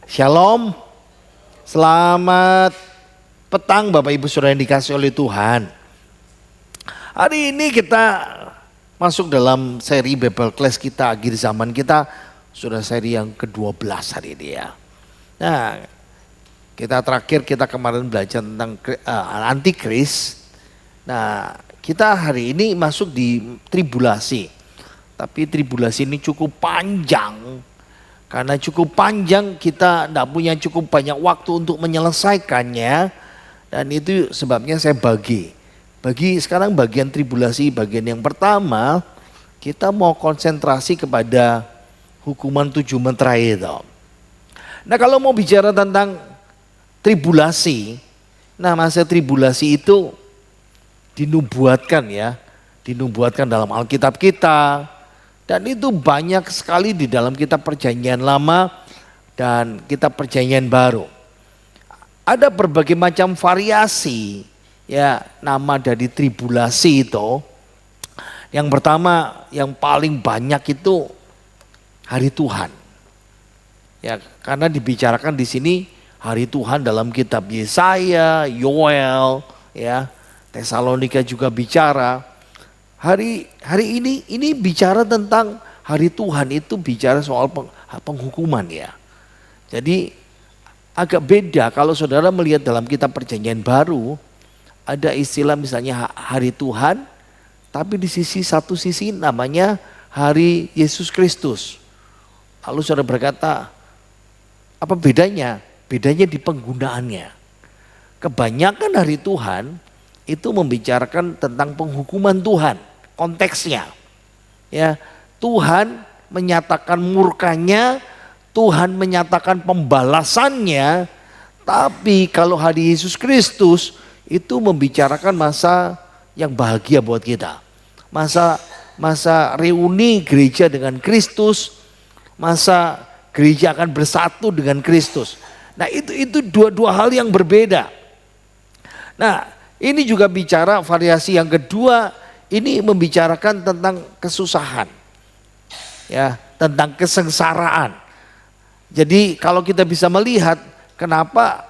Shalom, selamat petang Bapak Ibu Saudara yang dikasih oleh Tuhan. Hari ini kita masuk dalam seri Bible Class kita, akhir zaman kita, sudah seri yang ke-12 hari ini ya. Nah, kita kemarin belajar tentang antikris. Nah, kita hari ini masuk di tribulasi. Tapi tribulasi ini cukup panjang. Karena cukup panjang kita tidak punya cukup banyak waktu untuk menyelesaikannya. Dan itu sebabnya saya bagi sekarang bagian tribulasi, bagian yang pertama kita mau konsentrasi kepada hukuman 7 mentera itu. Nah kalau mau bicara tentang tribulasi, nah masa tribulasi itu dinubuatkan dalam Alkitab kita. Dan itu banyak sekali di dalam kitab Perjanjian Lama dan kitab Perjanjian Baru. Ada berbagai macam variasi ya nama dari tribulasi itu. Yang pertama yang paling banyak itu hari Tuhan. Ya, karena dibicarakan di sini hari Tuhan dalam kitab Yesaya, Yoel, ya, Tesalonika juga bicara. Hari ini bicara tentang hari Tuhan, itu bicara soal penghukuman ya. Jadi agak beda kalau saudara melihat dalam kitab Perjanjian Baru ada istilah misalnya hari Tuhan, tapi di satu sisi namanya hari Yesus Kristus. Lalu saudara berkata, apa bedanya? Bedanya di penggunaannya. Kebanyakan hari Tuhan itu membicarakan tentang penghukuman Tuhan. Konteksnya, ya Tuhan menyatakan murkanya, Tuhan menyatakan pembalasannya. Tapi kalau hari Yesus Kristus itu membicarakan masa yang bahagia buat kita, masa reuni gereja dengan Kristus, masa gereja akan bersatu dengan Kristus. Nah itu dua hal yang berbeda. Nah ini juga bicara variasi yang kedua. Ini membicarakan tentang kesusahan, ya, tentang kesengsaraan. Jadi kalau kita bisa melihat kenapa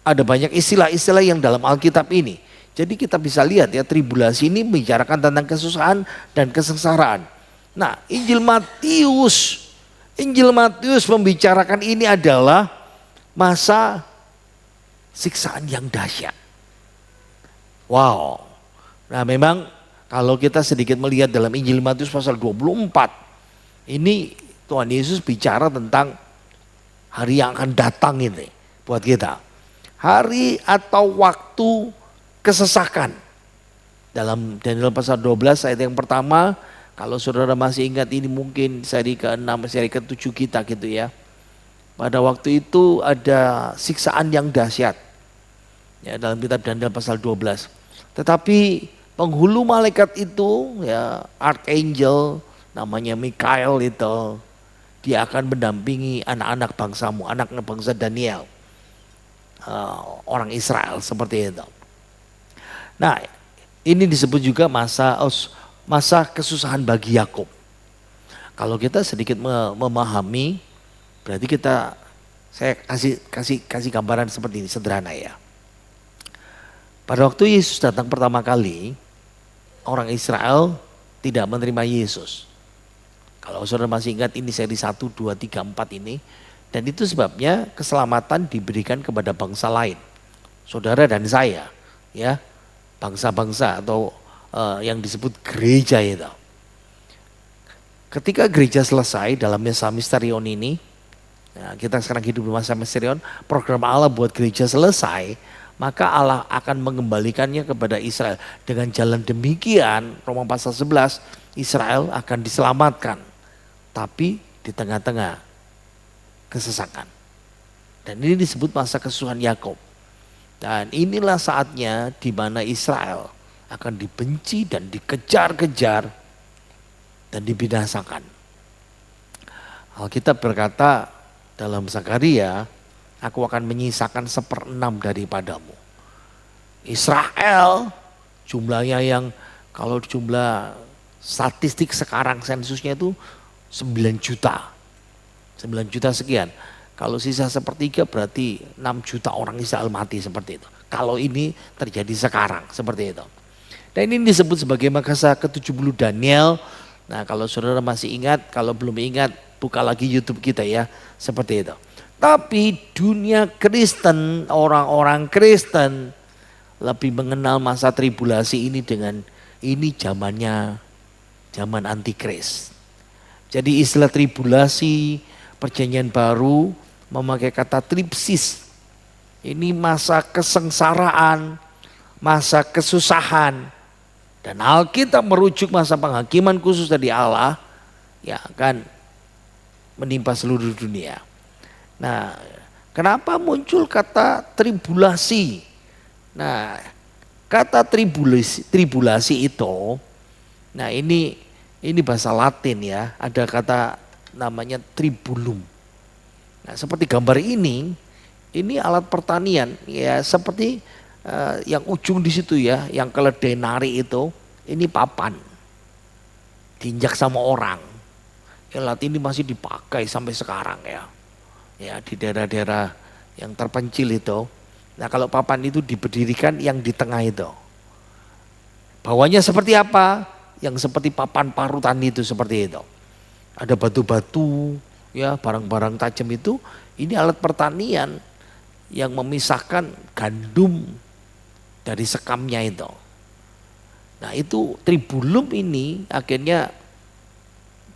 ada banyak istilah-istilah yang dalam Alkitab ini. Jadi kita bisa lihat ya tribulasi ini membicarakan tentang kesusahan dan kesengsaraan. Nah Injil Matius membicarakan ini adalah masa siksaan yang dahsyat. Wow. Nah memang kalau kita sedikit melihat dalam Injil Matius pasal 24, ini Tuhan Yesus bicara tentang hari yang akan datang ini buat kita. Hari atau waktu kesesakan. Dalam Daniel pasal 12 ayat yang pertama, kalau saudara masih ingat ini mungkin seri ke-6, seri ke-7 kita gitu ya. Pada waktu itu ada siksaan yang dahsyat. Ya dalam kitab Daniel pasal 12. Tetapi penghulu malaikat itu ya archangel namanya Mikael itu, dia akan mendampingi anak-anak bangsamu, anak bangsa Daniel, orang Israel seperti itu. Nah ini disebut juga masa kesusahan bagi Yakub. Kalau kita sedikit memahami, berarti saya kasih gambaran seperti ini sederhana ya. Pada waktu Yesus datang pertama kali, orang Israel tidak menerima Yesus. Kalau saudara masih ingat ini seri 1, 2, 3, 4 ini. Dan itu sebabnya keselamatan diberikan kepada bangsa lain. Saudara dan saya, ya, bangsa-bangsa atau yang disebut gereja itu. Ketika gereja selesai dalam masa misterion ini, nah kita sekarang hidup di masa misterion, program Allah buat gereja selesai, maka Allah akan mengembalikannya kepada Israel. Dengan jalan demikian, Roma pasal 11, Israel akan diselamatkan. Tapi di tengah-tengah kesesakan. Dan ini disebut masa kesusahan Yakub. Dan inilah saatnya di mana Israel akan dibenci dan dikejar-kejar dan dibinasakan. Alkitab berkata dalam Zakaria, aku akan menyisakan 1/6 daripadamu. Israel jumlahnya yang kalau jumlah statistik sekarang sensusnya itu 9 juta. 9 juta sekian. Kalau sisa sepertiga berarti 6 juta orang Israel mati seperti itu. Kalau ini terjadi sekarang seperti itu. Dan ini disebut sebagai masa ke-70 Daniel. Nah kalau saudara masih ingat, kalau belum ingat buka lagi YouTube kita ya. Seperti itu. Tapi dunia Kristen, orang-orang Kristen lebih mengenal masa tribulasi ini dengan ini zaman antikris. Jadi istilah tribulasi perjanjian baru memakai kata tripsis. Ini masa kesengsaraan, masa kesusahan. Dan Alkitab merujuk masa penghakiman khusus dari Allah yang akan menimpa seluruh dunia. Nah, kenapa muncul kata tribulasi? Nah, kata tribulasi itu, nah ini bahasa Latin ya, ada kata namanya tribulum. Nah, seperti gambar ini alat pertanian ya, seperti yang ujung di situ ya, yang keledai nari itu, ini papan, diinjak sama orang. Alat ini masih dipakai sampai sekarang ya. Ya di daerah-daerah yang terpencil itu. Nah kalau papan itu diberdirikan yang di tengah itu. Bawahnya seperti apa? Yang seperti papan parutan itu seperti itu. Ada batu-batu ya, barang-barang tajam itu. Ini alat pertanian yang memisahkan gandum dari sekamnya itu. Nah itu tribulum ini akhirnya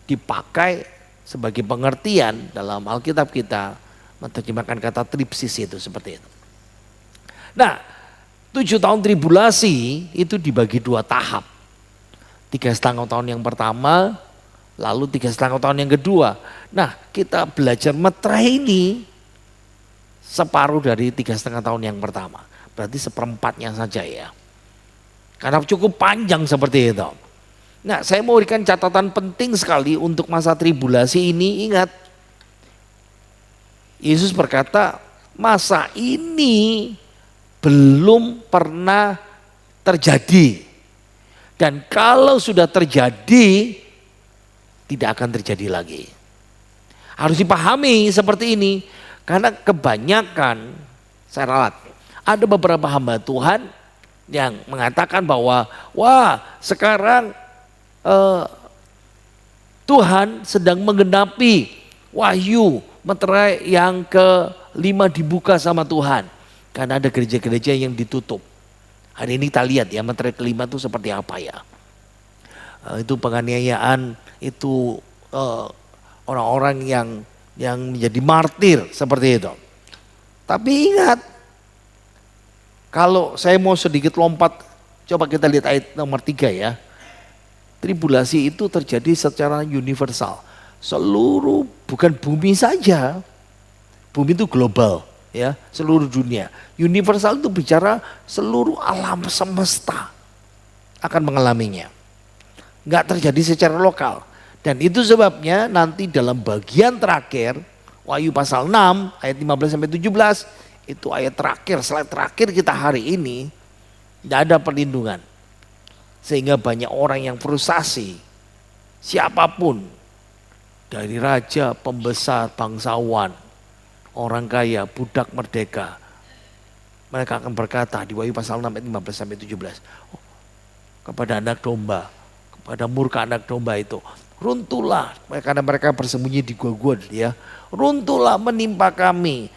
dipakai sebagai pengertian dalam Alkitab kita menerjemahkan kata tripsis itu seperti itu. Nah 7 tahun tribulasi itu dibagi 2 tahap. 3,5 tahun yang pertama, lalu 3,5 tahun yang kedua. Nah kita belajar meterai ini separuh dari 3,5 tahun yang pertama. Berarti seperempatnya saja ya. Karena cukup panjang seperti itu. Nah saya mau berikan catatan penting sekali untuk masa tribulasi ini. Ingat, Yesus berkata masa ini belum pernah terjadi. Dan kalau sudah terjadi tidak akan terjadi lagi. Harus dipahami seperti ini. Karena kebanyakan, saya ralat, ada beberapa hamba Tuhan yang mengatakan bahwa wah sekarang Tuhan sedang menggenapi wahyu meterai yang ke-5 dibuka sama Tuhan. Karena ada gereja-gereja yang ditutup. Hari ini kita lihat ya meterai ke-5 itu seperti apa ya. Itu penganiayaan, itu orang-orang yang menjadi martir seperti itu. Tapi ingat, kalau saya mau sedikit lompat, coba kita lihat ayat nomor 3 ya. Tribulasi itu terjadi secara universal. Seluruh, bukan bumi saja. Bumi itu global ya, seluruh dunia. Universal itu bicara seluruh alam semesta akan mengalaminya. Enggak terjadi secara lokal. Dan itu sebabnya nanti dalam bagian terakhir, Wahyu pasal 6 ayat 15 sampai 17, itu ayat terakhir, slide terakhir kita hari ini, tidak ada perlindungan. Sehingga banyak orang yang frustasi, siapapun, dari raja, pembesar, bangsawan, orang kaya, budak merdeka, mereka akan berkata di Wahyu pasal 6 ayat 15 sampai 17, kepada anak domba, kepada murka anak domba itu, runtuhlah, karena mereka bersembunyi di gua-gua ya, runtuhlah menimpa kami,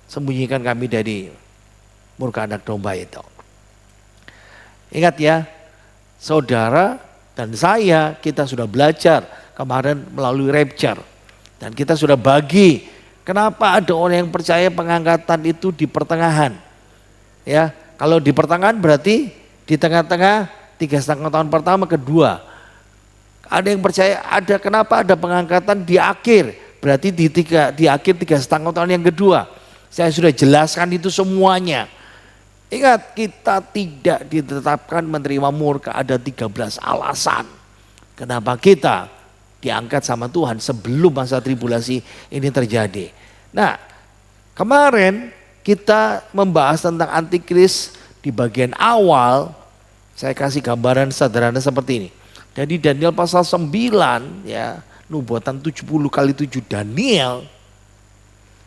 sembunyikan kami dari murka anak domba itu. Ingat ya, saudara dan saya, kita sudah belajar kemarin melalui rapture. Dan kita sudah bagi, kenapa ada orang yang percaya pengangkatan itu di pertengahan. Ya, kalau di pertengahan berarti di tengah-tengah 3,5 tahun pertama, kedua. Ada yang percaya kenapa ada pengangkatan di akhir, berarti di akhir 3,5 tahun yang kedua. Saya sudah jelaskan itu semuanya. Ingat, kita tidak ditetapkan menerima murka, ada 13 alasan. Kenapa kita diangkat sama Tuhan sebelum masa tribulasi ini terjadi. Nah, kemarin kita membahas tentang antikris di bagian awal, saya kasih gambaran sederhana seperti ini. Jadi Daniel pasal 9 ya, nubuatan 70 kali 7 Daniel,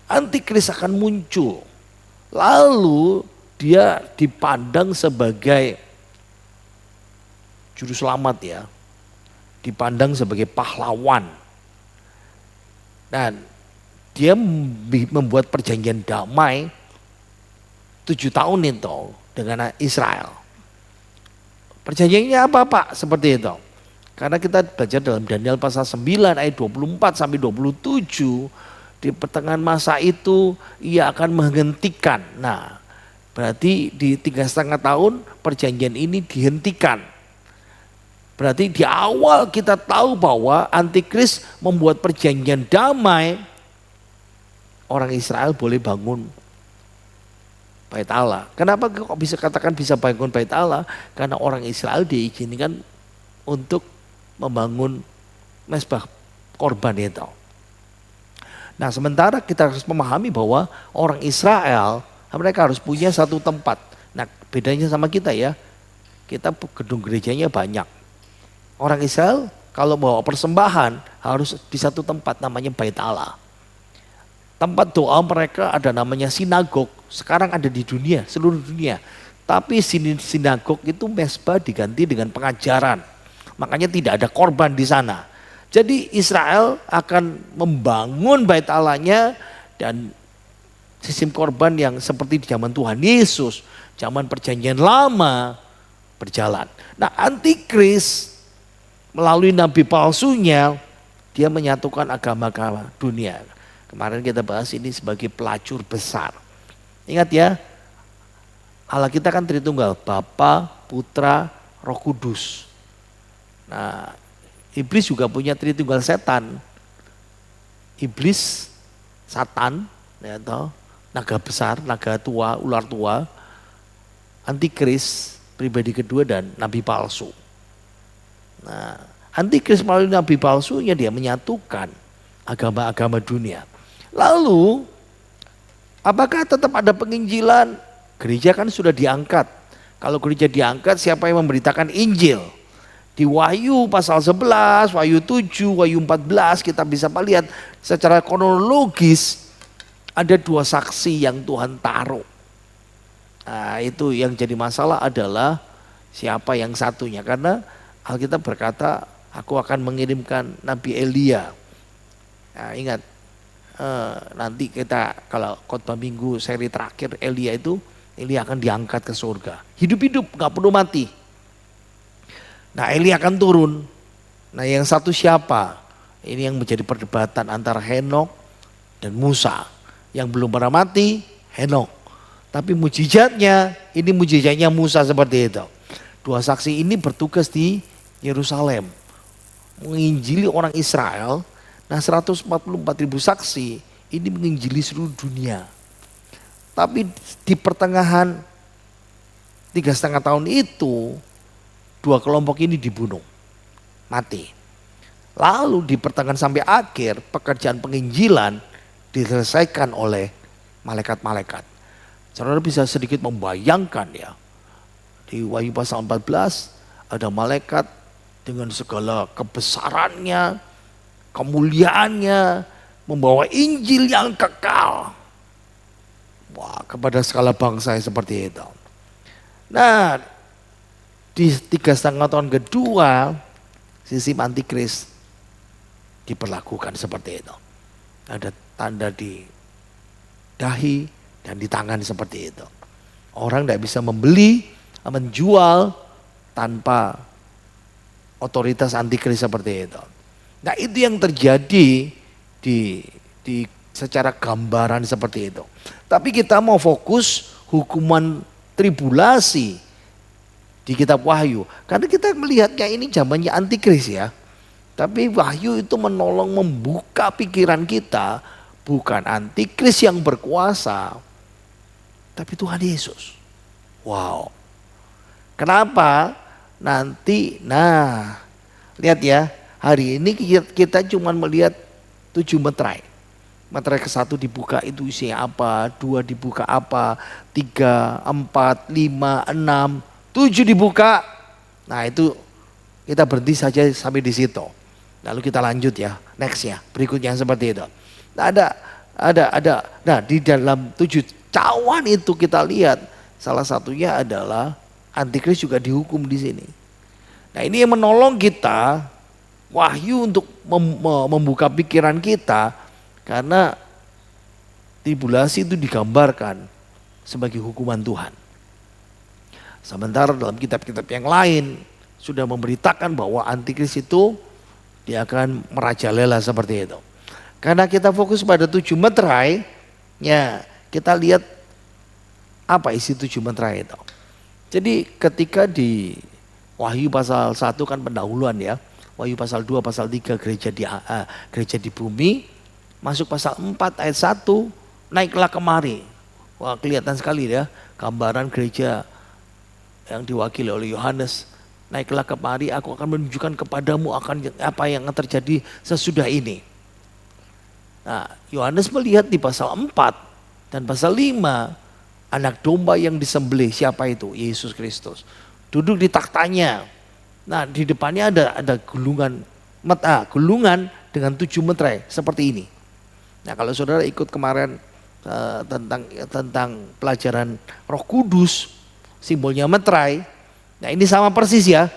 antikris akan muncul. Lalu dia dipandang sebagai juru selamat ya, dipandang sebagai pahlawan. Dan dia membuat perjanjian damai 7 tahun itu dengan Israel. Perjanjiannya apa Pak? Seperti itu. Karena kita belajar dalam Daniel pasal 9 ayat 24 sampai 27, di pertengahan masa itu ia akan menghentikan. Nah, berarti di 3,5 tahun perjanjian ini dihentikan. Berarti di awal kita tahu bahwa antikris membuat perjanjian damai, orang Israel boleh bangun Bait Allah. Kenapa kok bisa katakan bisa bangun Bait Allah? Karena orang Israel diizinkan untuk membangun mezbah korban itu. Nah, sementara kita harus memahami bahwa orang Israel mereka harus punya satu tempat. Nah, bedanya sama kita ya. Kita gedung gerejanya banyak. Orang Israel kalau bawa persembahan harus di satu tempat namanya Bait Allah. Tempat doa mereka ada namanya sinagog. Sekarang ada di dunia, seluruh dunia. Tapi sinagog itu mezbah diganti dengan pengajaran. Makanya tidak ada korban di sana. Jadi Israel akan membangun Bait Allahnya dan sistem korban yang seperti di zaman Tuhan Yesus, zaman perjanjian lama berjalan. Nah, antikris melalui nabi palsunya dia menyatukan agama-agama dunia. Kemarin kita bahas ini sebagai pelacur besar. Ingat ya, Allah kita kan Tritunggal, Bapa, Putra, Roh Kudus. Nah, iblis juga punya Tritunggal setan. Iblis, Satan, ya toh, naga besar, naga tua, ular tua, antikris, pribadi kedua dan nabi palsu. Nah, antikris melalui nabi palsunya dia menyatukan agama-agama dunia. Lalu, apakah tetap ada penginjilan? Gereja kan sudah diangkat. Kalau gereja diangkat, siapa yang memberitakan Injil? Di Wahyu pasal 11, Wahyu 7, Wahyu 14 kita bisa melihat secara kronologis ada 2 saksi yang Tuhan taruh. Nah, itu yang jadi masalah adalah siapa yang satunya. Karena Alkitab berkata, aku akan mengirimkan Nabi Elia. Nah, ingat, nanti kita kalau khotbah minggu seri terakhir Elia akan diangkat ke surga. Hidup-hidup, gak perlu mati. Nah, Elia akan turun. Nah, yang satu siapa? Ini yang menjadi perdebatan antara Henok dan Musa. Yang belum pernah mati, Henok. Tapi mujizatnya, ini mujizatnya Musa seperti itu. 2 saksi ini bertugas di Yerusalem. Menginjili orang Israel. Nah, 144.000 saksi ini menginjili seluruh dunia. Tapi di pertengahan 3,5 tahun itu, 2 kelompok ini dibunuh, mati. Lalu di pertengahan sampai akhir pekerjaan penginjilan diselesaikan oleh malaikat-malaikat. Saudara bisa sedikit membayangkan ya, di Wahyu pasal 14 ada malaikat dengan segala kebesarannya, kemuliaannya, membawa Injil yang kekal. Wah, kepada segala bangsa yang seperti itu. Nah, di 3,5 tahun kedua, sistem antikris diperlakukan seperti itu. Ada tanda di dahi dan di tangan seperti itu. Orang tidak bisa membeli, menjual tanpa otoritas antikris seperti itu. Nah, itu yang terjadi di secara gambaran seperti itu. Tapi kita mau fokus hukuman tribulasi di kitab Wahyu. Karena kita melihatnya ini zamannya antikris ya. Tapi Wahyu itu menolong membuka pikiran kita. Bukan antikris yang berkuasa, tapi Tuhan Yesus. Wow. Kenapa? Nanti, lihat ya. Hari ini kita cuma melihat 7 meterai. Meterai ke-1 dibuka itu isinya apa, 2 dibuka apa, 3, 4, 5, 6, 7 dibuka. Nah, itu kita berhenti saja sampai di situ. Lalu kita lanjut ya, next ya, berikutnya seperti itu. Nah, ada. Nah, di dalam 7 cawan itu kita lihat salah satunya adalah antikris juga dihukum di sini. Nah, ini yang menolong kita wahyu untuk membuka pikiran kita, karena tribulasi itu digambarkan sebagai hukuman Tuhan. Sementara dalam kitab-kitab yang lain sudah memberitakan bahwa antikris itu dia akan merajalela seperti itu. Karena kita fokus pada 7 meterai, ya kita lihat apa isi 7 meterai itu. Jadi ketika di Wahyu pasal 1 kan pendahuluan ya, Wahyu pasal 2, pasal 3 gereja di bumi, masuk pasal 4 ayat 1, naiklah kemari. Wah, kelihatan sekali ya gambaran gereja yang diwakili oleh Yohanes. Naiklah kemari, aku akan menunjukkan kepadamu akan apa yang terjadi sesudah ini. Nah, Yohanes melihat di pasal 4 dan pasal 5 anak domba yang disembelih. Siapa itu? Yesus Kristus. Duduk di taktanya. Nah, di depannya ada gulungan dengan 7 meterai seperti ini. Nah, kalau saudara ikut kemarin tentang pelajaran Roh Kudus, simbolnya meterai. Nah, ini sama persis ya.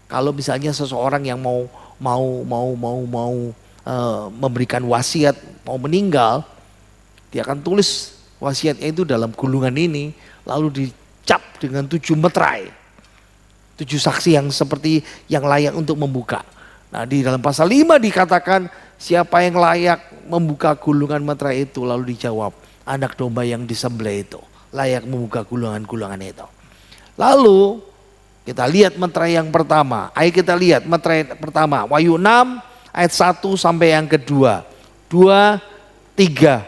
Kalau misalnya seseorang yang mau memberikan wasiat, mau meninggal, dia akan tulis wasiatnya itu dalam gulungan ini, lalu dicap dengan 7 meterai. 7 saksi yang seperti yang layak untuk membuka. Nah, di dalam pasal 5 dikatakan siapa yang layak membuka gulungan meterai itu, lalu dijawab anak domba yang disembelih itu layak membuka gulungan-gulungan itu. Lalu kita lihat meterai yang pertama. Ayo kita lihat meterai pertama. Wahyu 6 ayat 1 sampai yang kedua. 2, 3.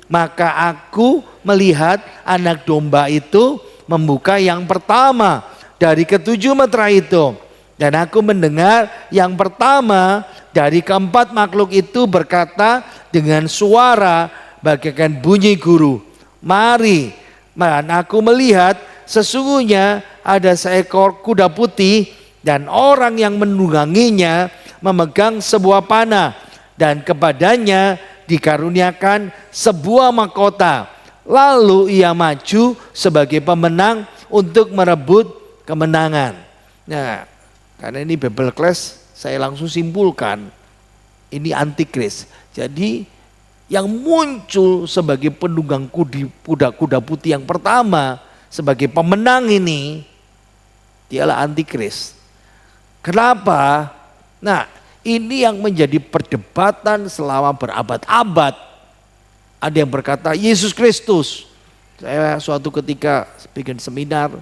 Maka aku melihat anak domba itu membuka yang pertama dari ke-7 meterai itu. Dan aku mendengar yang pertama dari keempat makhluk itu berkata dengan suara bagaikan bunyi guru. Mari. Dan aku melihat sesungguhnya ada seekor kuda putih dan orang yang menungganginya memegang sebuah panah dan kepadanya dikaruniakan sebuah mahkota. Lalu ia maju sebagai pemenang untuk merebut kemenangan. Nah, karena ini Bible Class, saya langsung simpulkan ini antikris. Jadi yang muncul sebagai penunggang kuda putih yang pertama sebagai pemenang ini dialah antikris. Kenapa? Nah, ini yang menjadi perdebatan selama berabad-abad. Ada yang berkata Yesus Kristus. Saya suatu ketika bikin seminar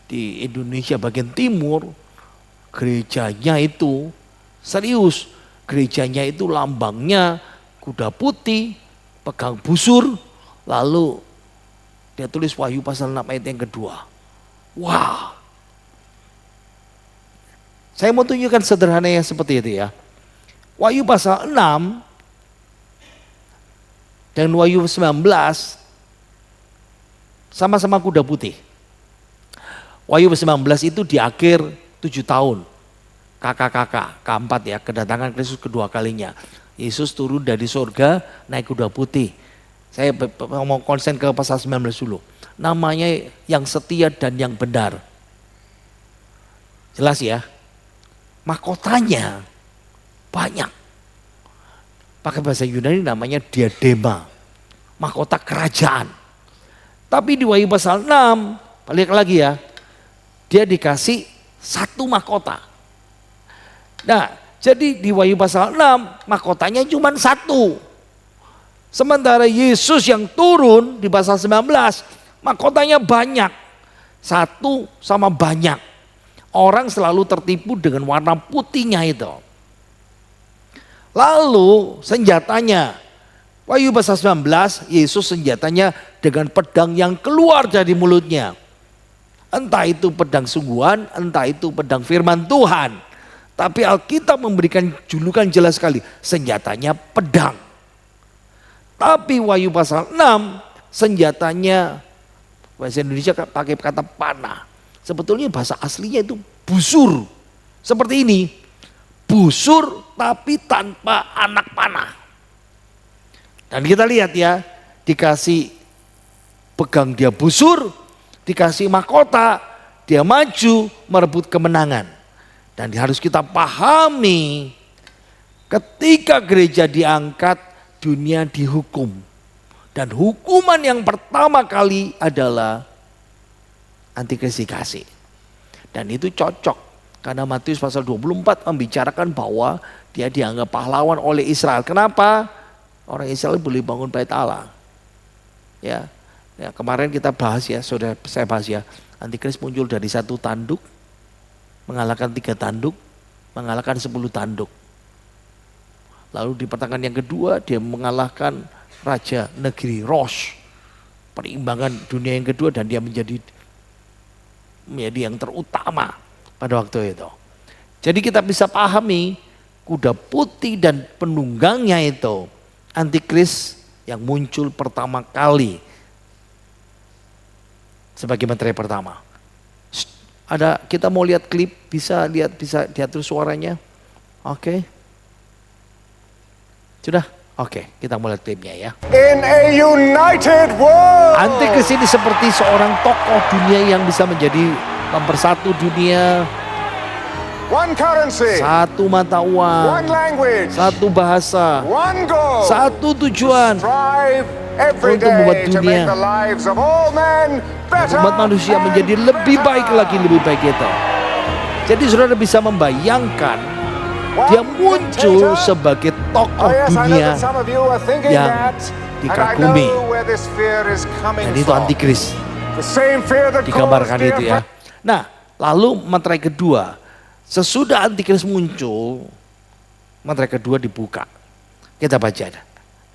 di Indonesia bagian timur, gerejanya itu serius. Gerejanya itu lambangnya kuda putih, pegang busur, lalu dia tulis Wahyu pasal 6 ayat yang kedua. Wah. Saya mau tunjukkan sederhananya seperti itu ya. Wahyu pasal 6 dan Wahyu 19 sama-sama kuda putih. Wahyu 19 itu di akhir 7 tahun. KKKK, keempat ya, kedatangan Kristus kedua kalinya. Yesus turun dari surga naik kuda putih. Saya mau konsen ke pasal 19 dulu. Namanya yang setia dan yang benar. Jelas ya. Mahkotanya banyak. Pakai bahasa Yunani namanya diadema. Mahkota kerajaan. Tapi di Wahyu pasal 6, balik lagi ya. Dia dikasih 1 mahkota. Nah, jadi di Wahyu pasal 6 mahkotanya cuma 1. Sementara Yesus yang turun di pasal 19 mahkotanya banyak. 1 sama banyak. Orang selalu tertipu dengan warna putihnya itu. Lalu senjatanya. Wahyu pasal 19 Yesus senjatanya dengan pedang yang keluar dari mulutnya. Entah itu pedang sungguhan, entah itu pedang firman Tuhan. Tapi Alkitab memberikan julukan jelas sekali. Senjatanya pedang. Tapi Wahyu pasal 6 senjatanya bahasa Indonesia pakai kata panah. Sebetulnya bahasa aslinya itu busur. Seperti ini. Busur tapi tanpa anak panah. Dan kita lihat ya, dikasih pegang dia busur, dikasih mahkota, dia maju merebut kemenangan. Dan harus kita pahami, ketika gereja diangkat, dunia dihukum. Dan hukuman yang pertama kali adalah antikris dikasih. Dan itu cocok, karena Matius pasal 24 membicarakan bahwa dia dianggap pahlawan oleh Israel. Kenapa? Orang Israel boleh bangun bait Allah. Ya, kemarin kita bahas ya, saya bahas ya, antikris muncul dari satu tanduk, mengalahkan 3 tanduk, mengalahkan 10 tanduk. Lalu di pertengahan yang kedua dia mengalahkan raja negeri Rosh, perimbangan dunia yang kedua, dan dia menjadi yang terutama pada waktu itu. Jadi kita bisa pahami kuda putih dan penunggangnya itu antikris yang muncul pertama kali sebagai menteri pertama. Ada, kita mau lihat klip, bisa diatur suaranya. Oke. Sudah? Oke, kita mulai klipnya ya. In a united world. Antikris ini seperti seorang tokoh dunia yang bisa menjadi mempersatu dunia. One currency. Satu mata uang. One language. Satu bahasa. One goal. Satu tujuan. Strive every Untuk membuat day to dunia, make the lives of all men better. umat manusia menjadi lebih baik lagi, lebih baik itu. Jadi saudara bisa membayangkan dia muncul sebagai tokoh dunia yang dikagumi. Dan itu antikris. Digambarkan itu ya. Nah, lalu materai kedua. Sesudah antikris muncul, materai kedua dibuka. Kita baca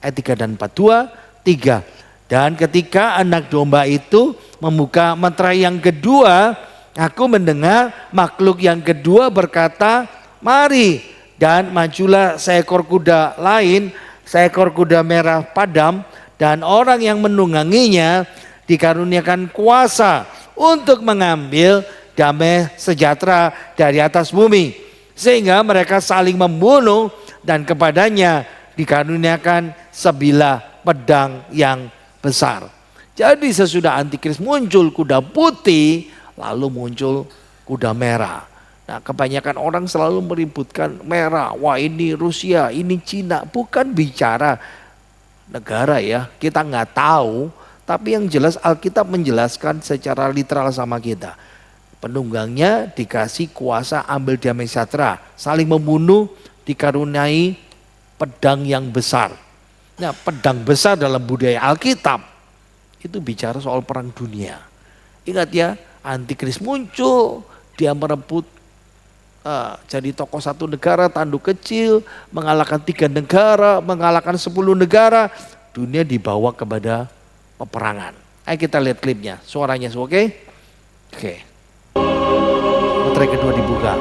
ayat 3 dan 4. 3. Dan ketika anak domba itu membuka materai yang kedua, aku mendengar makhluk yang kedua berkata, mari, dan majulah seekor kuda lain, seekor kuda merah padam, dan orang yang menungganginya dikaruniakan kuasa untuk mengambil damai sejahtera dari atas bumi. Sehingga mereka saling membunuh, dan kepadanya dikaruniakan sebilah pedang yang besar. Jadi sesudah antikris muncul kuda putih, lalu muncul kuda merah. Nah, kebanyakan orang selalu meributkan merah. Wah, ini Rusia, ini Cina. Bukan bicara negara ya, kita nggak tahu. Tapi yang jelas Alkitab menjelaskan secara literal sama kita. Penunggangnya dikasih kuasa ambil damai sejahtera, saling membunuh, dikaruniai pedang yang besar. Nah, pedang besar dalam budaya Alkitab itu bicara soal perang dunia. Ingat ya, antikris muncul, dia merebut jadi tokoh satu negara, tanduk kecil, mengalahkan 3 negara, mengalahkan 10 negara, dunia dibawa kepada peperangan. Ayo kita lihat klipnya, suaranya oke? Oke. Materai kedua dibuka.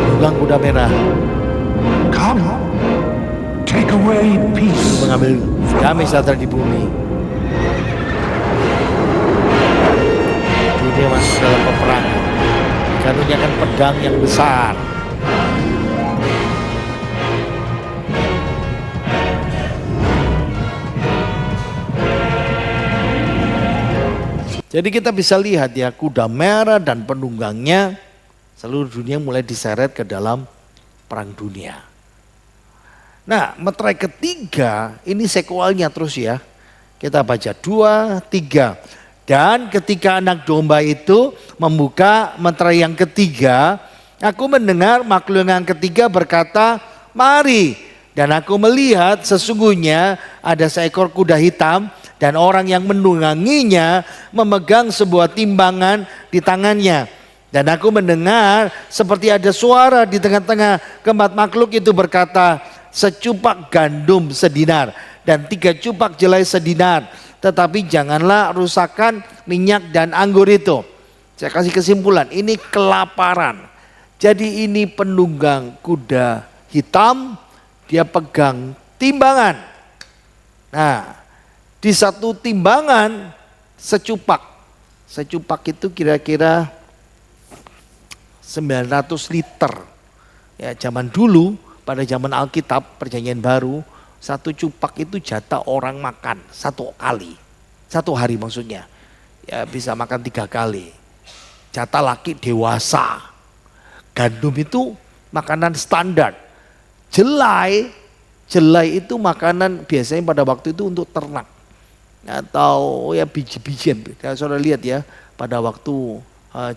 Tunggang kuda merah. Come, take away peace. Mengambil damai sejahtera di bumi. Dunia masuk dalam peperangan. Dikaruniakan pedang yang besar. Jadi kita bisa lihat ya, kuda merah dan penunggangnya, seluruh dunia mulai diseret ke dalam perang dunia. Nah, materai ketiga ini sekualnya terus ya. Kita baca 2, 3. Dan ketika anak domba itu membuka materai yang ketiga, aku mendengar makhluk yang ketiga berkata, mari. Dan aku melihat sesungguhnya ada seekor kuda hitam, dan orang yang menungganginya memegang sebuah timbangan di tangannya. Dan aku mendengar seperti ada suara di tengah-tengah keempat makhluk itu berkata, secupak gandum sedinar dan 3 cupak jelai sedinar. Tetapi janganlah rusakkan minyak dan anggur itu. Saya kasih kesimpulan, ini kelaparan. Jadi ini penunggang kuda hitam, dia pegang timbangan. Nah, di satu timbangan secupak Secupak itu kira-kira 900 liter. Ya, zaman dulu, pada zaman Alkitab, Perjanjian Baru, satu cupak itu jatah orang makan satu kali. Satu hari maksudnya. Ya bisa makan 3 kali. Jatah laki dewasa. Gandum itu makanan standar. Jelai itu makanan biasanya pada waktu itu untuk ternak. Atau ya biji-bijian. Saudara lihat ya, pada waktu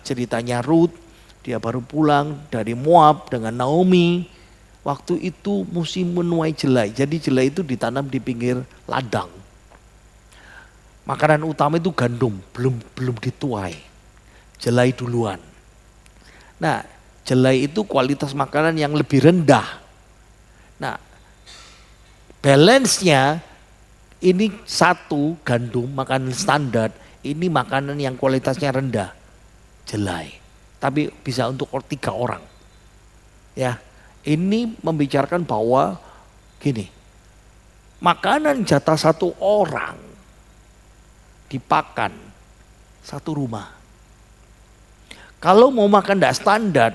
ceritanya Ruth, dia baru pulang dari Moab dengan Naomi. Waktu itu musim menuai jelai. Jadi jelai itu ditanam di pinggir ladang. Makanan utama itu gandum, belum dituai. Jelai duluan. Nah, jelai itu kualitas makanan yang lebih rendah. Nah, balance-nya ini satu gandum makanan standar, ini makanan yang kualitasnya rendah. Jelai. Tapi bisa untuk 3 orang. Ya. Ini membicarakan bahwa gini, makanan jatah 1 orang dipakan 1 rumah. Kalau mau makan tidak standar,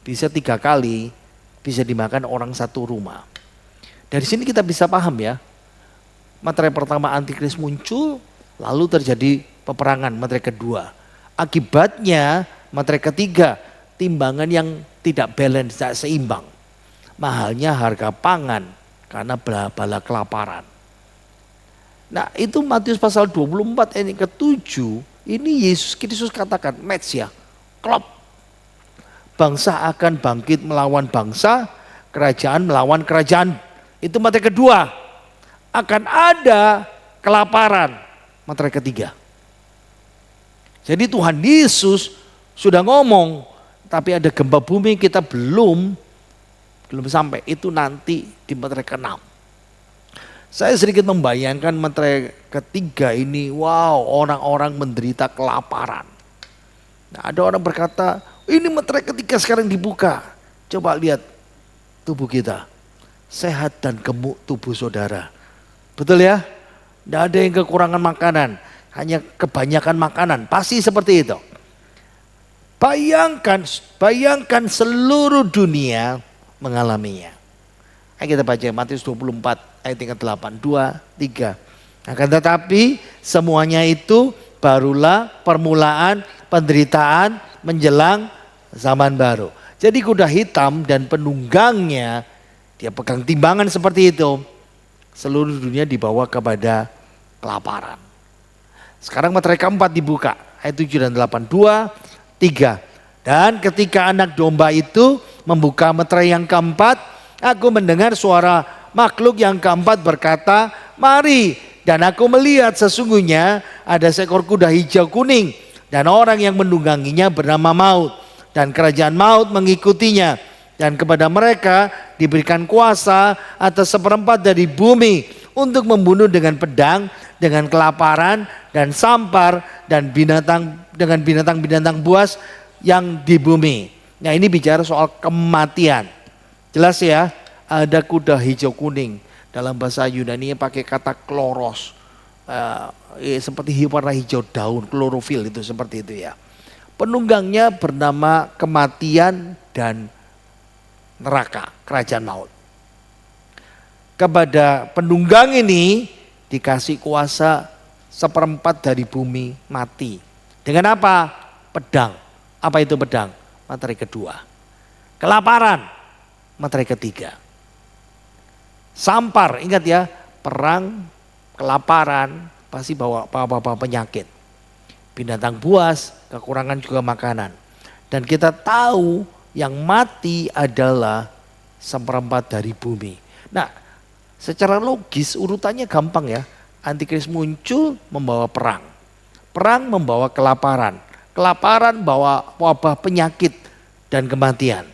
bisa 3 kali, bisa dimakan orang 1 rumah. Dari sini kita bisa paham ya, materai pertama antikris muncul, lalu terjadi peperangan materai kedua. Akibatnya materai ketiga, timbangan yang tidak balance, tidak seimbang. Mahalnya harga pangan karena bala kelaparan. Nah itu Matius pasal 24 ayat ke-7, ini Yesus Kristus katakan match ya, klop. Bangsa akan bangkit melawan bangsa, kerajaan melawan kerajaan. Itu materai kedua. Akan ada kelaparan, materai ketiga. Jadi Tuhan Yesus sudah ngomong, tapi ada gempa bumi kita belum sampai, itu nanti di materai ke-6. Saya sedikit membayangkan materai ketiga ini, wow, orang-orang menderita kelaparan. Nah, ada orang berkata, ini materai ketiga sekarang dibuka. Coba lihat tubuh kita, sehat dan gemuk tubuh saudara. Betul ya? Tidak ada yang kekurangan makanan, hanya kebanyakan makanan, pasti seperti itu. Bayangkan seluruh dunia mengalaminya. Ayo kita baca Matius 24 ayat 8, 2, 3. Akan tetapi semuanya itu barulah permulaan penderitaan menjelang zaman baru. Jadi kuda hitam dan penunggangnya, dia pegang timbangan seperti itu. Seluruh dunia dibawa kepada kelaparan. Sekarang materai keempat dibuka. Ayat 7 dan 8, 2, 3. Dan ketika anak domba itu membuka materai yang keempat, aku mendengar suara makhluk yang keempat berkata, mari. Dan aku melihat sesungguhnya ada seekor kuda hijau kuning. Dan orang yang menungganginya bernama Maut. Dan kerajaan Maut mengikutinya. Dan kepada mereka diberikan kuasa atas 1/4 dari bumi. Untuk membunuh dengan pedang, dengan kelaparan, dan sampar, dan binatang-binatang buas yang di bumi. Nah ini bicara soal kematian. Jelas ya, ada kuda hijau kuning. Dalam bahasa Yunani pakai kata kloros. Seperti warna hijau daun, klorofil itu seperti itu ya. Penunggangnya bernama kematian dan neraka, kerajaan maut. Kepada penunggang ini dikasih kuasa 1/4 dari bumi mati. Dengan apa? Pedang. Apa itu pedang? Materai kedua. Kelaparan, materai ketiga. Sampar, ingat ya, perang, kelaparan, pasti bawa penyakit. Binatang buas, kekurangan juga makanan. Dan kita tahu yang mati adalah 1/4 dari bumi. Nah, secara logis urutannya gampang ya. Antikris muncul membawa perang. Perang membawa kelaparan. Kelaparan bawa wabah penyakit dan kematian.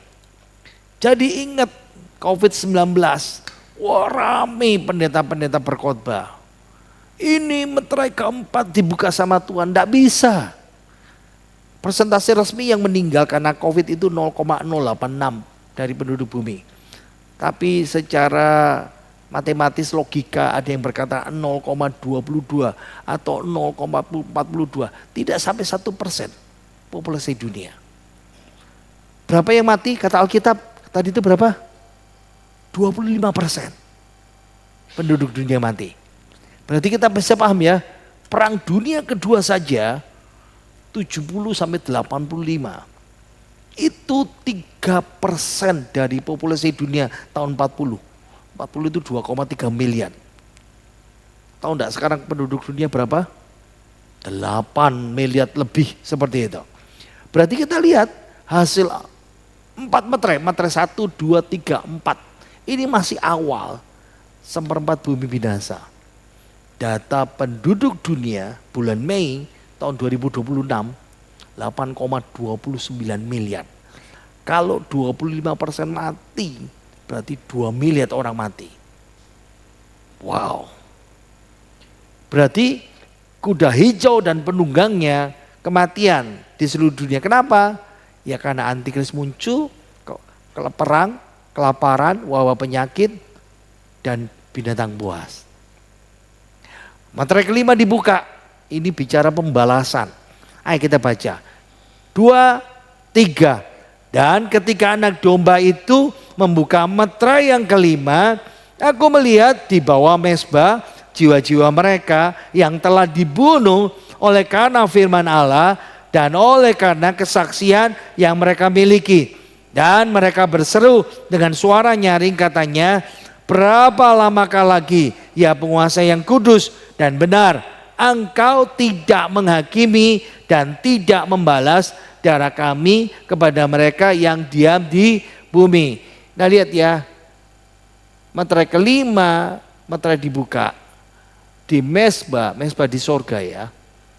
Jadi ingat COVID-19, wah rame pendeta-pendeta berkhotbah. Ini materai keempat dibuka sama Tuhan, tidak bisa. Persentase resmi yang meninggal karena COVID itu 0,086 dari penduduk bumi. Tapi secara matematis logika, ada yang berkata 0,22 atau 0,42. Tidak sampai 1% populasi dunia. Berapa yang mati? Kata Alkitab tadi itu berapa? 25% penduduk dunia mati. Berarti kita bisa paham ya, perang dunia kedua saja 70 sampai 85. Itu 3% dari populasi dunia tahun 40. 40 itu 2,3 miliar. Tahu enggak sekarang penduduk dunia berapa? 8 miliar lebih seperti itu. Berarti kita lihat hasil 4 materai 1, 2, 3, 4. Ini masih awal, seperempat bumi binasa. Data penduduk dunia bulan Mei tahun 2026, 8,29 miliar. Kalau 25% mati, berarti 2 miliar orang mati. Wow. Berarti kuda hijau dan penunggangnya kematian di seluruh dunia. Kenapa? Ya karena antikris muncul, perang, kelaparan, wabah penyakit, dan binatang buas. Materai kelima dibuka, ini bicara pembalasan. Ayo kita baca. 2, 3. Dan ketika anak domba itu membuka materai yang kelima, aku melihat di bawah mezbah jiwa-jiwa mereka yang telah dibunuh oleh karena firman Allah dan oleh karena kesaksian yang mereka miliki. Dan mereka berseru dengan suara nyaring katanya, berapa lamakah lagi ya penguasa yang kudus dan benar, engkau tidak menghakimi dan tidak membalas darah kami kepada mereka yang diam di bumi. Nah lihat ya, materai kelima, materai dibuka. Di mezbah di sorga ya,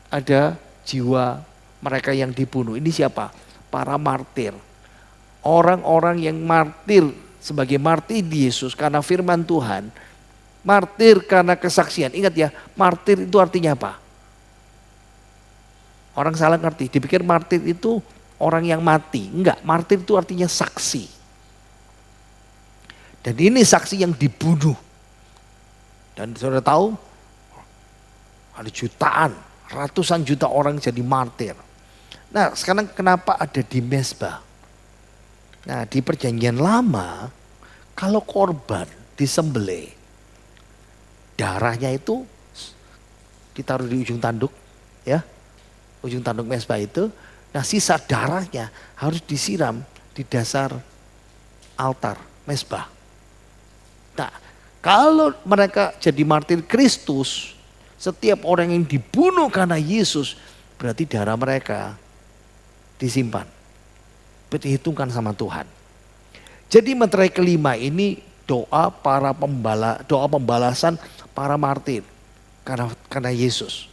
ada jiwa mereka yang dibunuh. Ini siapa? Para martir. Orang-orang yang martir sebagai martir di Yesus karena firman Tuhan. Martir karena kesaksian. Ingat ya, martir itu artinya apa? Orang salah ngerti, dipikir martir itu orang yang mati. Enggak, martir itu artinya saksi. Dan ini saksi yang dibunuh. Dan saudara tahu, ada jutaan, ratusan juta orang jadi martir. Nah sekarang kenapa ada di mezbah? Nah di perjanjian lama, kalau korban disembelih, darahnya itu ditaruh di ujung tanduk, ya, ujung tanduk mezbah itu. Nah sisa darahnya harus disiram di dasar altar mezbah. Nah kalau mereka jadi martir Kristus, setiap orang yang dibunuh karena Yesus, berarti darah mereka disimpan, diperhitungkan sama Tuhan. Jadi materai kelima ini doa pembalasan para martir karena Yesus.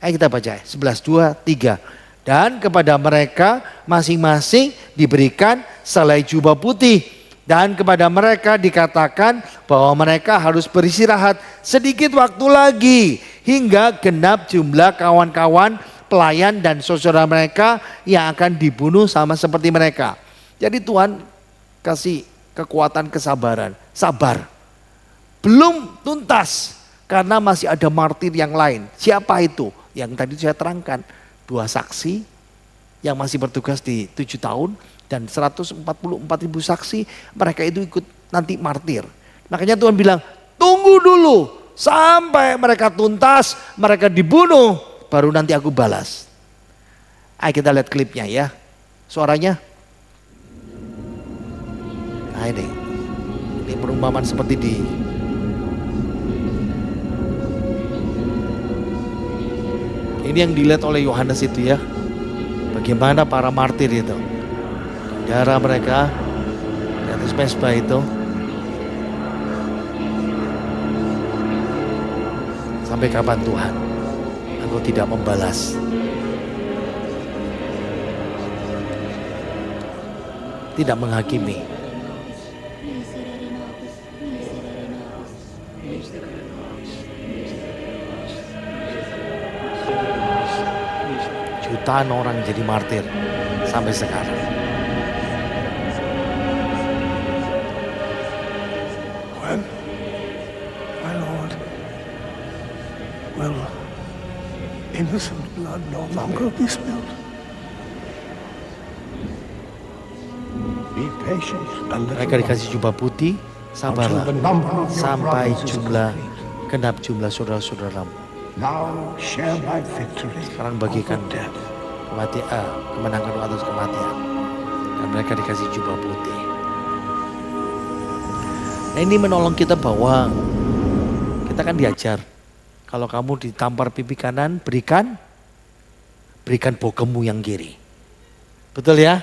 Ayo kita baca 11, 2, 3. Dan kepada mereka masing-masing diberikan selai jubah putih. Dan kepada mereka dikatakan bahwa mereka harus beristirahat sedikit waktu lagi hingga genap jumlah kawan-kawan, pelayan dan saudara mereka yang akan dibunuh sama seperti mereka. Jadi Tuhan kasih kekuatan kesabaran, sabar. Belum tuntas karena masih ada martir yang lain. Siapa itu? Yang tadi saya terangkan, 2 saksi yang masih bertugas di 7 tahun. Dan 144.000 saksi, mereka itu ikut nanti martir. Makanya Tuhan bilang, tunggu dulu sampai mereka tuntas, mereka dibunuh, baru nanti aku balas. Ayo kita lihat klipnya ya, suaranya. Nah ini perumpamaan seperti ini yang dilihat oleh Yohanes itu ya, bagaimana para martir itu. Darah mereka di atas mezbah itu sampai kapan Tuhan Engkau tidak membalas? Tidak menghakimi. Jutaan orang jadi martir sampai sekarang. innocent blood no longer be spilled. Be patient a little Mereka dikasih jubah putih, sabarlah sampai genap jumlah saudara-saudaramu. Now share my victory Sekarang bagikan over death. kemenangan atas kematian. Dan mereka dikasih jubah putih. Nah, ini menolong kita bahwa kita kan diajar. Kalau kamu ditampar pipi kanan, berikan bokemmu yang kiri. Betul ya?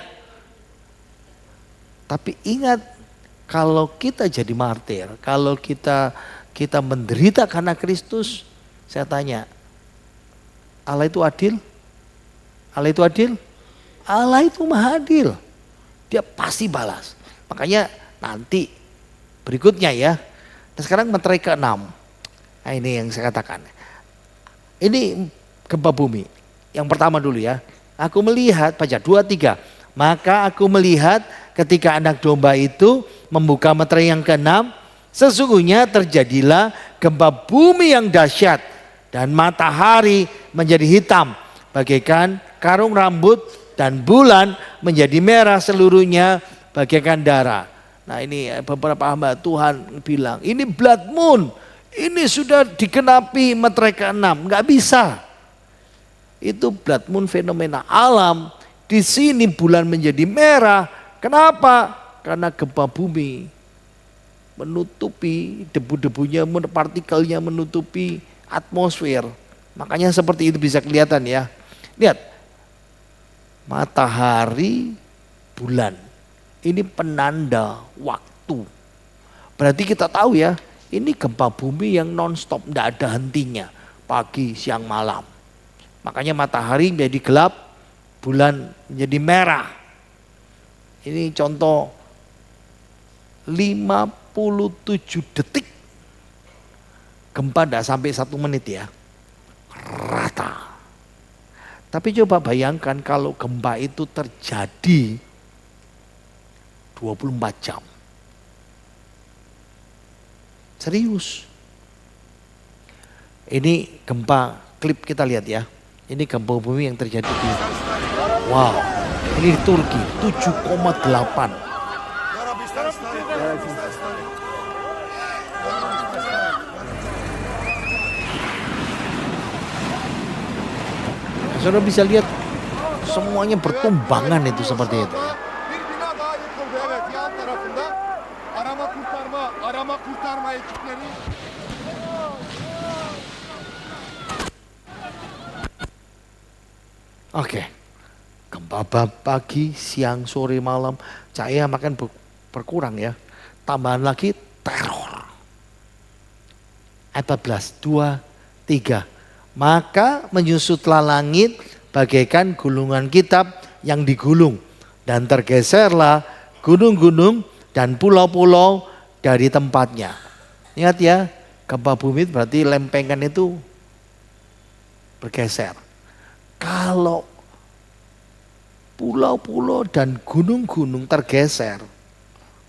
Tapi ingat, kalau kita jadi martir, kalau kita menderita karena Kristus, saya tanya, Allah itu adil? Allah itu adil? Allah itu maha adil. Dia pasti balas. Makanya nanti berikutnya ya. Nah, sekarang meterai ke-6. Nah, ini yang saya katakan. Ini gempa bumi. Yang pertama dulu ya. Aku melihat, baca 2, 3. Maka aku melihat ketika anak domba itu membuka meterai yang ke-6. Sesungguhnya terjadilah gempa bumi yang dahsyat. Dan matahari menjadi hitam bagaikan karung rambut, dan bulan menjadi merah seluruhnya bagaikan darah. Nah, ini beberapa hamba Tuhan bilang, ini blood moon, ini sudah digenapi meterai ke-6, nggak bisa. Itu blood moon, fenomena alam. Di sini bulan menjadi merah. Kenapa? Karena gempa bumi menutupi debu-debunya, partikelnya menutupi atmosfer. Makanya seperti itu bisa kelihatan ya. Lihat, matahari, bulan, ini penanda waktu. Berarti kita tahu ya, ini gempa bumi yang non-stop, tidak ada hentinya. Pagi, siang, malam. Makanya matahari menjadi gelap, bulan menjadi merah. Ini contoh 57 detik. Gempa tidak sampai 1 menit ya. Rata. Tapi coba bayangkan kalau gempa itu terjadi 24 jam. Serius. Ini gempa, klip kita lihat ya. Ini gempa bumi yang terjadi di, wow, ini di Turki 7,8. Saudara bisa lihat semuanya bertumbangan itu seperti itu. Bir bina daha yıkıldı, evet, yan tarafında. Arama kurtarma ekipleri. Oke. Gempa pagi, siang, sore, malam, cahaya makan berkurang ya. Tambahan lagi teror. Ayat 14, 2, 3. Maka menyusutlah langit bagaikan gulungan kitab yang digulung. Dan tergeserlah gunung-gunung dan pulau-pulau dari tempatnya. Ingat ya, gempa bumi berarti lempengan itu bergeser. Kalau pulau-pulau dan gunung-gunung tergeser,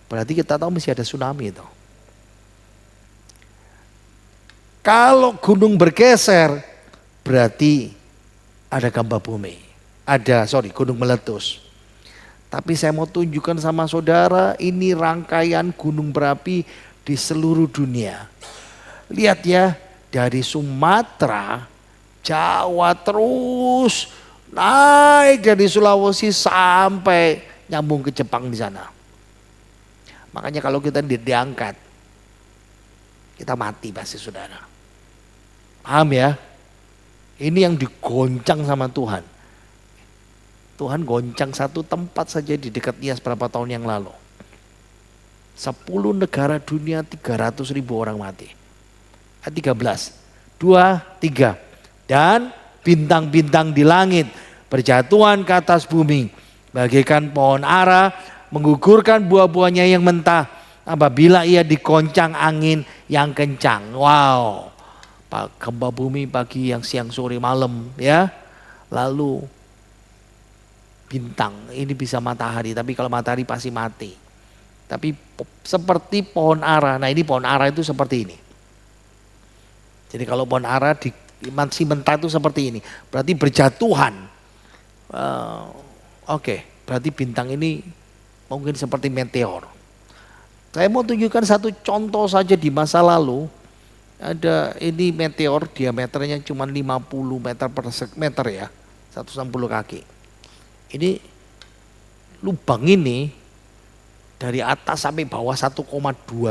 berarti kita tahu mesti ada tsunami itu. Kalau gunung bergeser, berarti ada gempa bumi. Gunung meletus. Tapi saya mau tunjukkan sama saudara, ini rangkaian gunung berapi di seluruh dunia. Lihat ya, dari Sumatera, Jawa terus naik dari Sulawesi sampai nyambung ke Jepang di sana. Makanya kalau kita diangkat, kita mati pasti saudara. Paham ya? Ini yang digoncang sama Tuhan. Tuhan goncang satu tempat saja di dekat Nias berapa tahun yang lalu. 10 negara dunia 300.000 orang mati. Ayat 13. 2, 3. Dan bintang-bintang di langit berjatuhan ke atas bumi. Bagaikan pohon ara menggugurkan buah-buahnya yang mentah. Apabila ia digoncang angin yang kencang. Wow. Gempa bumi pagi, yang siang, sore, malam ya. Lalu bintang, ini bisa matahari, tapi kalau matahari pasti mati. Tapi seperti pohon ara. Nah, ini pohon ara itu seperti ini. Jadi kalau pohon ara masih mentah itu seperti ini. Berarti berjatuhan. Oke, berarti bintang ini mungkin seperti meteor. Saya mau tunjukkan satu contoh saja di masa lalu. Ada ini meteor diameternya cuma 50 meter per meter ya. 160 kaki. Ini lubang ini dari atas sampai bawah 1,2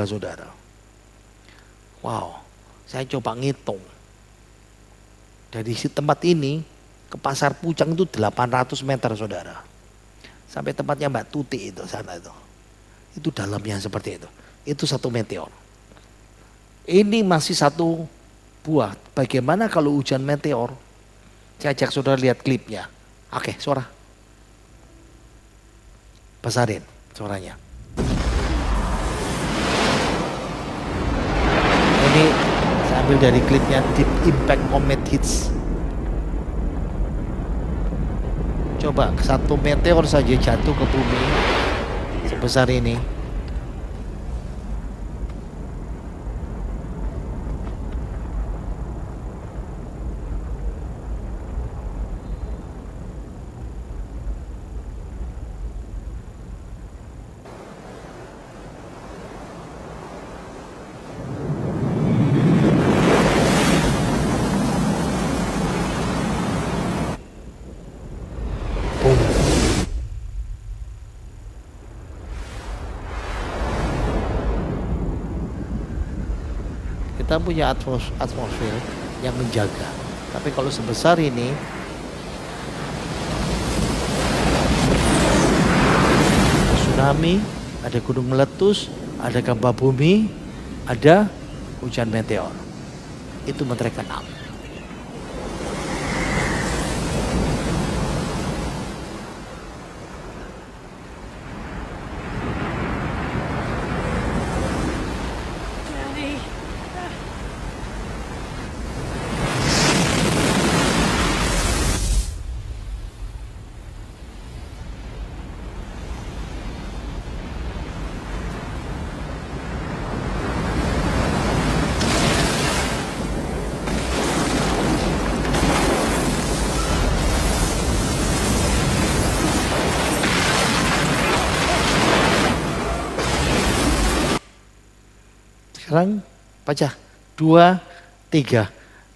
saudara. Wow, saya coba ngitung. Dari tempat ini ke Pasar Pucang itu 800 meter saudara. Sampai tempatnya Mbak Tuti itu sana itu. Itu dalamnya seperti itu. Itu satu meteor. Ini masih satu buah. Bagaimana kalau hujan meteor? Saya ajak saudara lihat klipnya. Oke, suara. Besarin suaranya. Ini saya ambil dari klipnya Deep Impact Comet Hits. Coba satu meteor saja jatuh ke bumi sebesar ini. Kita punya atmosfer yang menjaga. Tapi kalau sebesar ini, ada tsunami, ada gunung meletus, ada gempa bumi, ada hujan meteor. Itu Meteor ke-6. Sekarang baca 2, 3.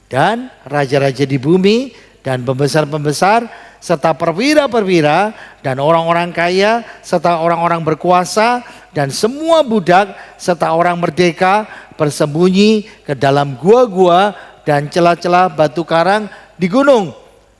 Dan raja-raja di bumi dan pembesar-pembesar serta perwira-perwira dan orang-orang kaya serta orang-orang berkuasa dan semua budak serta orang merdeka bersembunyi ke dalam gua-gua dan celah-celah batu karang di gunung.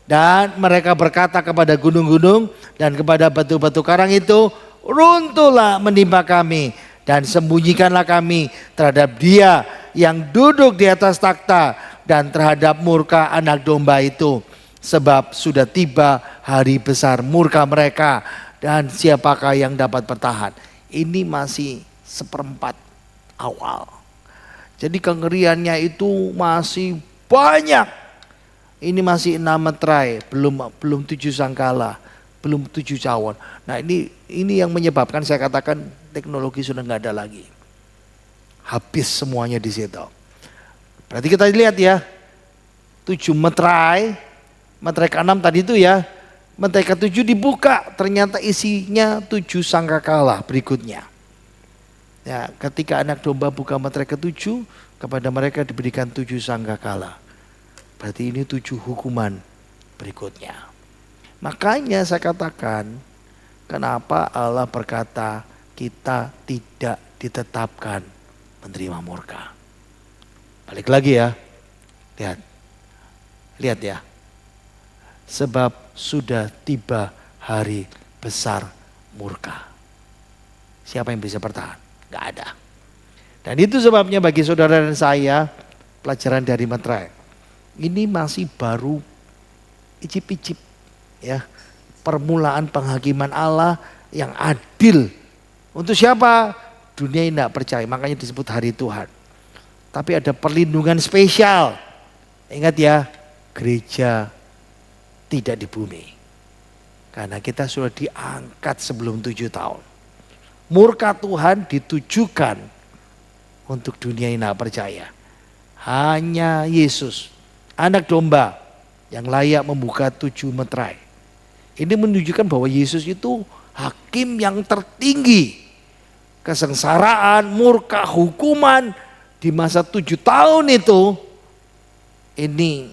Dan mereka berkata kepada gunung-gunung dan kepada batu-batu karang itu, runtuhlah menimpa kami. Dan sembunyikanlah kami terhadap Dia yang duduk di atas takhta dan terhadap murka anak domba itu. Sebab sudah tiba hari besar murka mereka dan siapakah yang dapat bertahan. Ini masih seperempat awal. Jadi kengeriannya itu masih banyak. Ini masih 6 meterai, belum 7 sangkala, belum 7 cawan. Nah ini yang menyebabkan saya katakan teknologi sudah nggak ada lagi. Habis semuanya di situ. Berarti kita lihat ya, 7 meterai ke-6 tadi itu ya, meterai ke-7 dibuka, ternyata isinya 7 sangkakala berikutnya. Ya, ketika anak domba buka meterai ke-7, kepada mereka diberikan 7 sangkakala. Berarti ini 7 hukuman berikutnya. Makanya saya katakan, kenapa Allah berkata kita tidak ditetapkan menerima murka. Balik lagi ya, lihat ya. Sebab sudah tiba hari besar murka. Siapa yang bisa bertahan? Gak ada. Dan itu sebabnya bagi saudara dan saya, pelajaran dari meterai. Ini masih baru icip-icip ya, permulaan penghakiman Allah yang adil. Untuk siapa? Dunia ini tidak percaya, makanya disebut hari Tuhan. Tapi ada perlindungan spesial. Ingat ya, gereja tidak di bumi. Karena kita sudah diangkat sebelum 7 tahun. Murka Tuhan ditujukan untuk dunia ini tidak percaya. Hanya Yesus Anak domba yang layak membuka 7 meterai. Ini menunjukkan bahwa Yesus itu hakim yang tertinggi. Kesengsaraan, murka, hukuman di masa 7 tahun itu, ini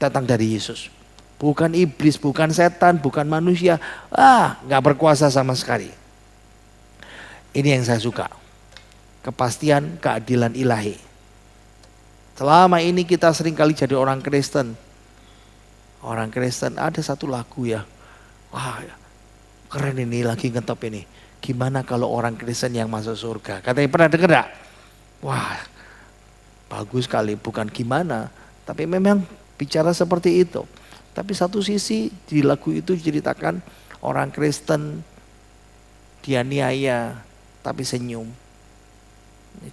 datang dari Yesus. Bukan iblis, bukan setan, bukan manusia. Gak berkuasa sama sekali. Ini yang saya suka. Kepastian keadilan ilahi. Selama ini kita sering kali jadi orang Kristen. Orang Kristen ada satu lagu ya. Wah keren ini, lagi ngetop ini. Gimana kalau orang Kristen yang masuk surga? Katanya pernah dengar gak? Wah bagus sekali, bukan gimana. Tapi memang bicara seperti itu. Tapi satu sisi di lagu itu diceritakan orang Kristen dianiaya tapi senyum.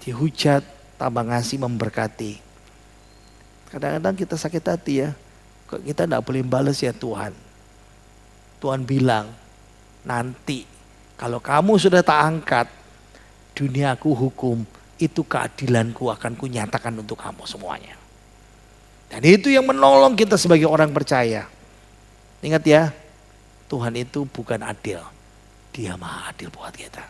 Dihujat tambah ngasih memberkati. Kadang-kadang kita sakit hati ya. Kok kita tidak boleh balas ya Tuhan. Tuhan bilang nanti kalau kamu sudah tak angkat, dunia aku hukum, itu keadilanku akan kunyatakan untuk kamu semuanya. Dan itu yang menolong kita sebagai orang percaya. Ingat ya, Tuhan itu bukan adil, Dia maha adil buat kita.